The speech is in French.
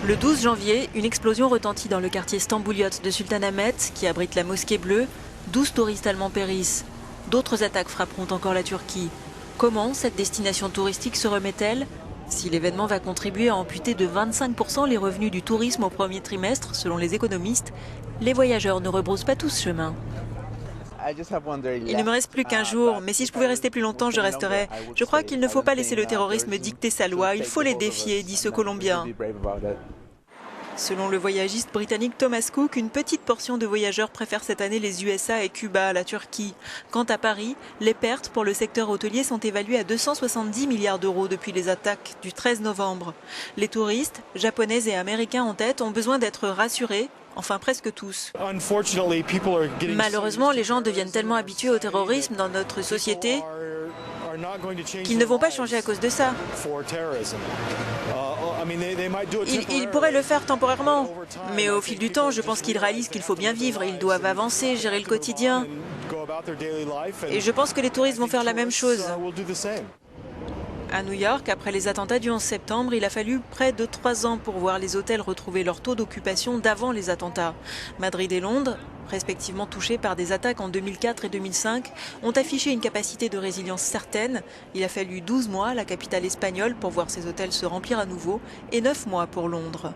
Le 12 janvier, une explosion retentit dans le quartier Stambouliyot de Sultanahmet, qui abrite la mosquée bleue. 12 touristes allemands périssent. D'autres attaques frapperont encore la Turquie. Comment cette destination touristique se remet-elle? Si l'événement va contribuer à amputer de 25% les revenus du tourisme au premier trimestre, selon les économistes, les voyageurs ne rebroussent pas tous chemin. Il ne me reste plus qu'un jour, mais si je pouvais rester plus longtemps, je resterais. Je crois qu'il ne faut pas laisser le terrorisme dicter sa loi, il faut les défier, dit ce Colombien. Selon le voyagiste britannique Thomas Cook, une petite portion de voyageurs préfèrent cette année les USA et Cuba à la Turquie. Quant à Paris, les pertes pour le secteur hôtelier sont évaluées à 270 milliards d'euros depuis les attaques du 13 novembre. Les touristes, japonais et américains en tête, ont besoin d'être rassurés. Enfin, presque tous. Malheureusement, les gens deviennent tellement habitués au terrorisme dans notre société qu'ils ne vont pas changer à cause de ça. Ils pourraient le faire temporairement, mais au fil du temps, je pense qu'ils réalisent qu'il faut bien vivre. Ils doivent avancer, gérer le quotidien. Et je pense que les touristes vont faire la même chose. À New York, après les attentats du 11 septembre, il a fallu près de 3 ans pour voir les hôtels retrouver leur taux d'occupation d'avant les attentats. Madrid et Londres, respectivement touchés par des attaques en 2004 et 2005, ont affiché une capacité de résilience certaine. Il a fallu 12 mois à la capitale espagnole pour voir ces hôtels se remplir à nouveau et 9 mois pour Londres.